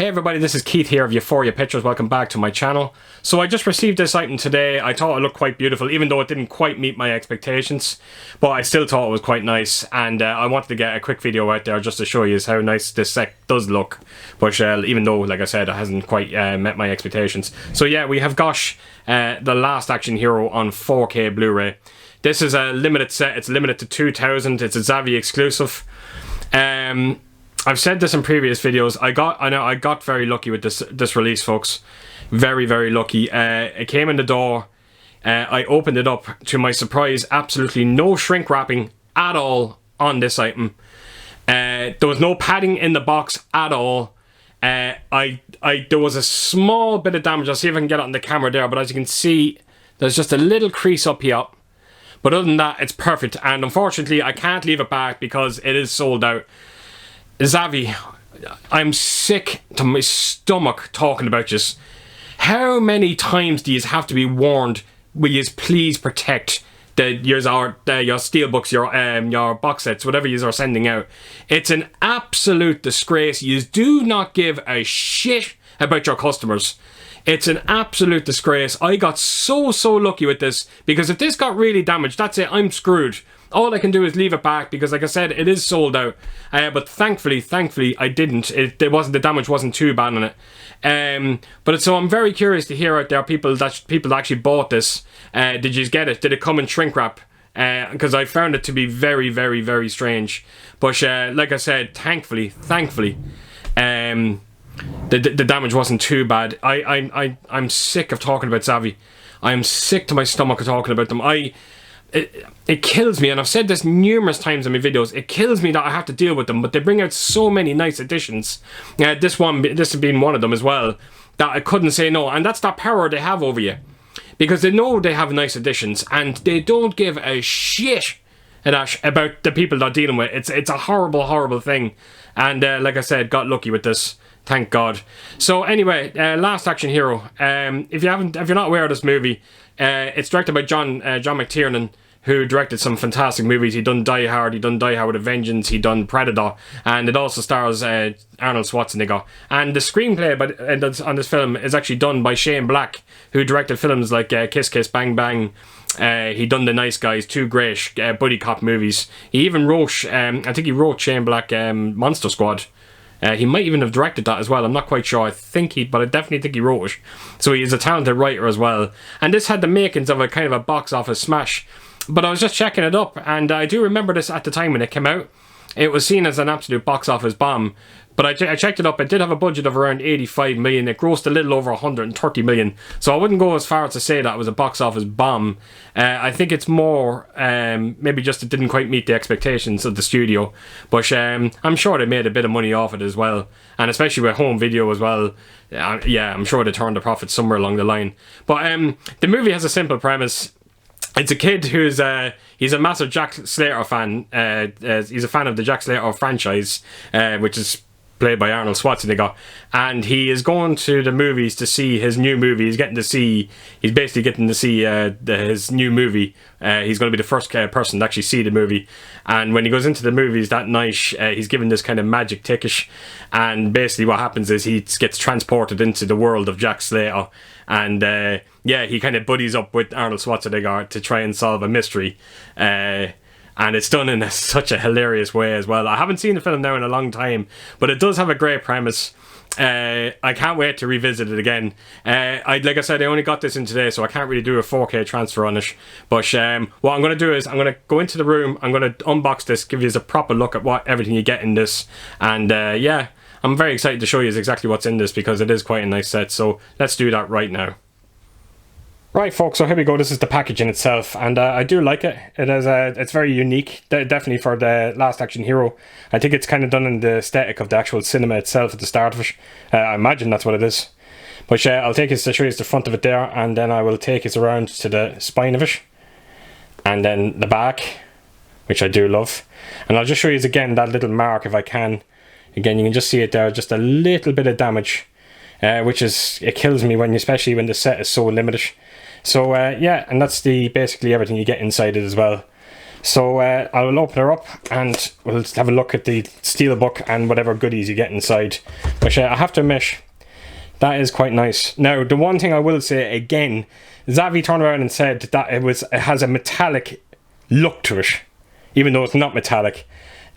Hey everybody, this is Keith here of Euphoria Pictures. Welcome back to my channel. So I just received this item today. I thought it looked quite beautiful, even though it didn't quite meet my expectations. But I still thought it was quite nice, and I wanted to get a quick video out there just to show you how nice this set does look. But even though, like I said, it hasn't quite met my expectations. So yeah, we have Gosh, The Last Action Hero on 4K Blu-ray. This is a limited set. It's limited to 2,000. It's a Zavvi exclusive. I've said this in previous videos. I got very lucky with this release, folks. Very, very lucky. It came in the door. I opened it up. To my surprise, absolutely no shrink wrapping at all on this item. There was no padding in the box at all. There was a small bit of damage. I'll see if I can get it on the camera there. But as you can see, there's just a little crease up here. But other than that, it's perfect. And unfortunately, I can't leave it back because it is sold out. Zavvi, I'm sick to my stomach talking about this. How many times do you have to be warned? Will you please protect your steelbooks, your box sets, whatever you are sending out? It's an absolute disgrace. You do not give a shit about your customers. It's an absolute disgrace. I got so lucky with this, because if this got really damaged, that's it, I'm screwed. All I can do is leave it back, because like I said, it is sold out. But thankfully, I didn't. The damage wasn't too bad on it. So I'm very curious to hear out there people that actually bought this. Did you get it? Did it come in shrink wrap? Because I found it to be very, very, very strange. But like I said, thankfully, the damage wasn't too bad. I'm sick of talking about Zavvi. I'm sick to my stomach of talking about them. It kills me, and I've said this numerous times in my videos, it kills me that I have to deal with them, but they bring out so many nice additions. This being one of them as well, that I couldn't say no, and that's that power they have over you. Because they know they have nice additions, and they don't give a shit about the people they're dealing with. It's a horrible, horrible thing. And like I said, got lucky with this. Thank God. So anyway, Last Action Hero. If you're not aware of this movie, it's directed by John McTiernan, who directed some fantastic movies. He done Die Hard, he done Die Hard with a Vengeance, he done Predator, and it also stars Arnold Schwarzenegger. And the screenplay on this film is actually done by Shane Black, who directed films like Kiss Kiss Bang Bang. He done The Nice Guys, two great buddy cop movies. He even wrote, I think he wrote Shane Black Monster Squad. He might even have directed that as well. I'm not quite sure. But I definitely think he wrote it. So he is a talented writer as well. And this had the makings of a kind of a box office smash. But I was just checking it up, and I do remember this at the time when it came out. It was seen as an absolute box office bomb. But I checked it up. It did have a budget of around 85 million. It grossed a little over 130 million. So I wouldn't go as far as to say that it was a box office bomb. I think it's more maybe just it didn't quite meet the expectations of the studio. But I'm sure they made a bit of money off it as well. And especially with home video as well. Yeah, I'm sure they turned a profit somewhere along the line. But the movie has a simple premise. It's a kid who's he's a massive Jack Slater fan. He's a fan of the Jack Slater franchise, which is played by Arnold Schwarzenegger, and he is going to the movies to see his new movie. He's basically getting to see his new movie. He's going to be the first person to actually see the movie, and when he goes into the movies that night, he's given this kind of magic ticket, and basically what happens is he gets transported into the world of Jack Slater, and yeah, he kind of buddies up with Arnold Schwarzenegger to try and solve a mystery. And it's done in such a hilarious way as well. I haven't seen the film now in a long time, but it does have a great premise. I can't wait to revisit it again. Like I said, I only got this in today, so I can't really do a 4K transfer on it. But what I'm going to do is I'm going to go into the room, I'm going to unbox this, give you a proper look at everything you get in this. And yeah, I'm very excited to show you exactly what's in this, because it is quite a nice set. So let's do that right now. Right, folks, so here we go. This is the package in itself, and I do like it. It's very unique, definitely for the Last Action Hero. I think it's kind of done in the aesthetic of the actual cinema itself at the start of it. I imagine that's what it is. But I'll take us to show you the front of it there, and then I will take us around to the spine of it, and then the back, which I do love. And I'll just show you again that little mark if I can. Again, you can just see it there, just a little bit of damage, it kills me especially when the set is so limited. So yeah, and that's basically everything you get inside it as well. So I will open her up and we'll have a look at the Steelbook and whatever goodies you get inside. Which I have to admit, that is quite nice. Now, the one thing I will say again, Zavvi turned around and said that it has a metallic look to it, even though it's not metallic.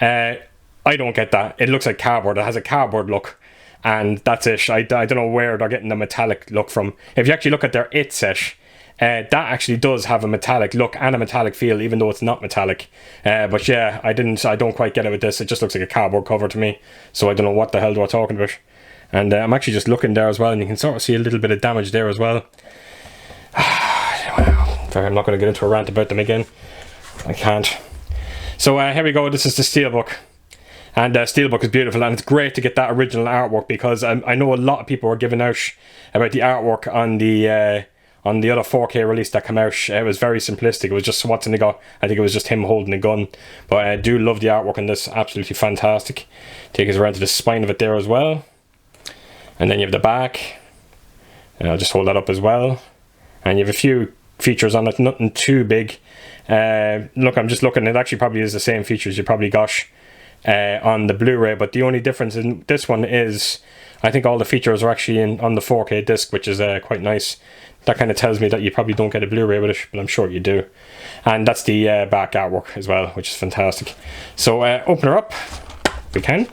I don't get that. It looks like cardboard. It has a cardboard look, and that's it. I don't know where they're getting the metallic look from. If you actually look at their It set, that actually does have a metallic look and a metallic feel, even though it's not metallic. But yeah, I don't quite get it with this. It just looks like a cardboard cover to me. So I don't know what the hell they're talking about. And I'm actually just looking there as well, and you can sort of see a little bit of damage there as well. I'm not going to get into a rant about them again. I can't. So here we go. This is the Steelbook. And Steelbook is beautiful, and it's great to get that original artwork, because I know a lot of people were giving out about the artwork on the other 4K release that came out. It was very simplistic. It was just Schwarzenegger. I think it was just him holding a gun. But I do love the artwork on this. Absolutely fantastic. Take us around to the spine of it there as well. And then you have the back. And I'll just hold that up as well. And you have a few features on it, nothing too big. Look, I'm just looking. It actually probably is the same features you probably got on the Blu-ray, but the only difference in this one is I think all the features are actually on the 4K disc, which is quite nice. That kind of tells me that you probably don't get a Blu-ray with it, but I'm sure you do. And that's the back artwork as well, which is fantastic. So open her up if we can.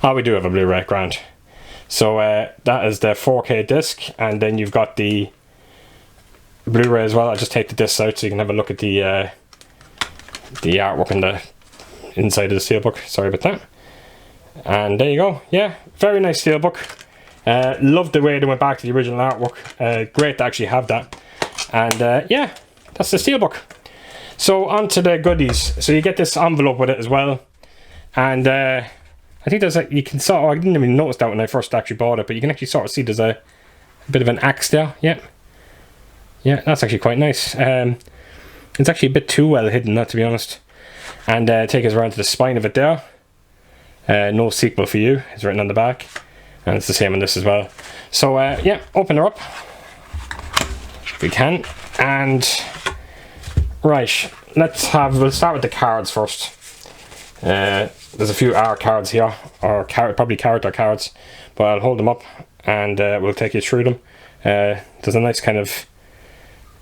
Oh, we do have a Blu-ray, grand. So that is the 4K disc, and then you've got the Blu-ray as well. I'll just take the disc out so you can have a look at the artwork on the inside of the Steelbook. Sorry about that. And there you go. Yeah, very nice Steelbook. Love the way they went back to the original artwork. Great to actually have that. And yeah, that's the Steelbook. So on to the goodies. So you get this envelope with it as well. And I think there's a, you can sort of, I didn't even notice that when I first actually bought it, but you can actually sort of see there's a bit of an axe there. Yeah. Yeah, that's actually quite nice. It's actually a bit too well hidden, not to be honest. And take us around to the spine of it there. No sequel for you is written on the back. And it's the same on this as well. So yeah, open her up if we can. And right, we'll start with the cards first. There's a few art cards here, or probably character cards, but I'll hold them up and we'll take you through them. There's a nice kind of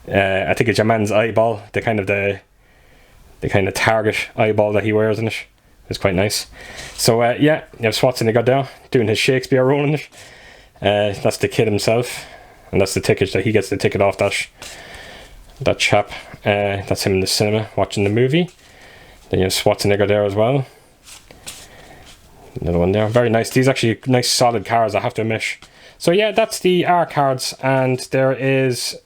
I think it's your man's eyeball, the kind of target eyeball that he wears in it. It's quite nice. So yeah, you have Schwarzenegger there doing his Shakespeare role in it. That's the kid himself, and that's the ticket that he gets the ticket off that chap. That's him in the cinema watching the movie. Then you have Schwarzenegger there as well. Another one there, very nice. These are actually nice solid cards, I have to admit. So yeah, that's the art cards, and there is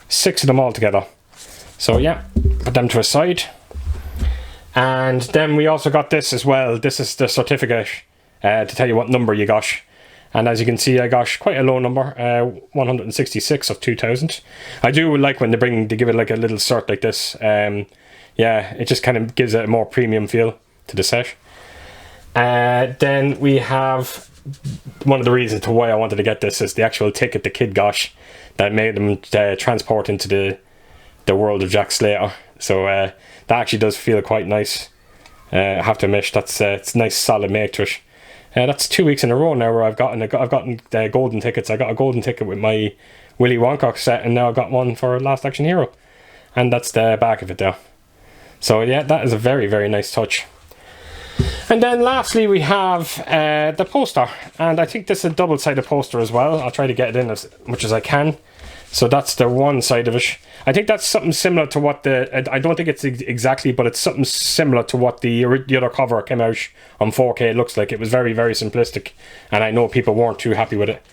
6 of them all together. So yeah, put them to a side. And then we also got this as well. This is the certificate to tell you what number you got. And as you can see, I got quite a low number, 166 of 2000. I do like when they give it like a little cert like this. Yeah, it just kind of gives it a more premium feel to the set. Then we have one of the reasons to why I wanted to get this is the actual ticket the kid got that made them transport into the world of Jack Slater. So that actually does feel quite nice. I have to admit, that's it's a nice solid make to it. That's 2 weeks in a row now where I've gotten golden tickets. I got a golden ticket with my Willy Wonka set, and now I've got one for Last Action Hero, and that's the back of it there. So yeah, that is a very, very nice touch. And then lastly we have the poster, and I think this is a double-sided poster as well. I'll try to get it in as much as I can. So that's the one side of it. I think that's something similar to what I don't think it's exactly, but it's something similar to what the other cover came out on 4K. It looks like it was very, very simplistic, and I know people weren't too happy with it.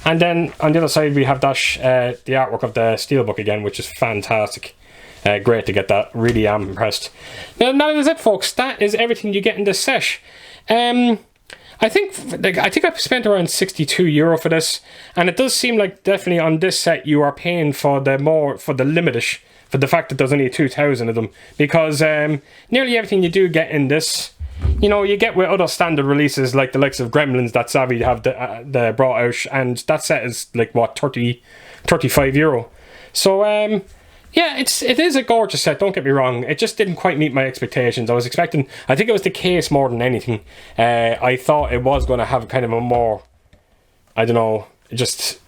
And then on the other side we have that the artwork of the Steelbook again, which is fantastic. Great to get that. Really am impressed. Now that is it, folks. That is everything you get in this set. I think I've spent around €62 for this, and it does seem like definitely on this set you are paying for the limitish, for the fact that there's only 2,000 of them, because nearly everything you do get in this, you know, you get with other standard releases like the likes of Gremlins that Zavvi have the brought out, and that set is like what, €35. So Yeah, it is a gorgeous set, don't get me wrong. It just didn't quite meet my expectations. I was expecting, I think it was the case more than anything. I thought it was going to have kind of a more, I don't know, just,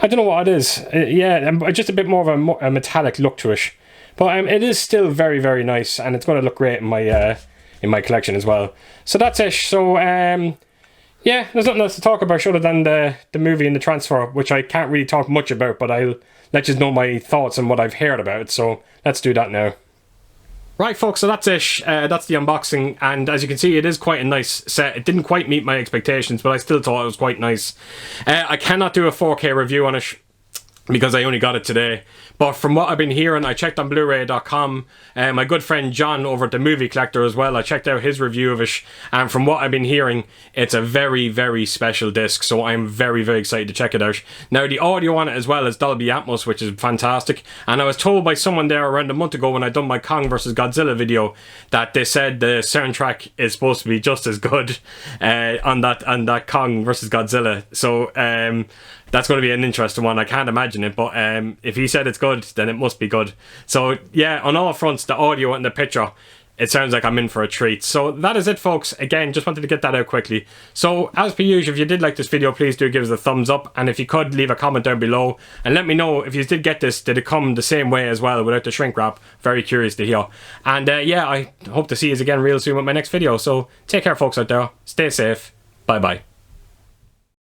I don't know what it is. Yeah, just a bit more of a metallic look to it. But it is still very, very nice, and it's going to look great in my collection as well. So that's it. So, yeah, there's nothing else to talk about other than the movie and the transfer, which I can't really talk much about, but I'll let you know my thoughts and what I've heard about it. So let's do that now. Right, folks, so that's it. That's the unboxing, and as you can see, it is quite a nice set. It didn't quite meet my expectations, but I still thought it was quite nice. I cannot do a 4K review on it because I only got it today. But from what I've been hearing, I checked on Blu-ray.com. My good friend John over at The Movie Collector as well, I checked out his review of it. And from what I've been hearing, it's a very, very special disc. So I'm very, very excited to check it out. Now, the audio on it as well is Dolby Atmos, which is fantastic. And I was told by someone there around a month ago when I'd done my Kong vs. Godzilla video that they said the soundtrack is supposed to be just as good on that Kong vs. Godzilla. So, that's going to be an interesting one. I can't imagine it, but if he said it's good, then it must be good. So yeah, on all fronts, the audio and the picture, it sounds like I'm in for a treat. So that is it, folks. Again, just wanted to get that out quickly. So as per usual, if you did like this video, please do give us a thumbs up, and if you could, leave a comment down below and let me know if you did get this, did it come the same way as well without the shrink wrap? Very curious to hear. And yeah, I hope to see you again real soon with my next video. So take care, folks out there. Stay safe. Bye bye.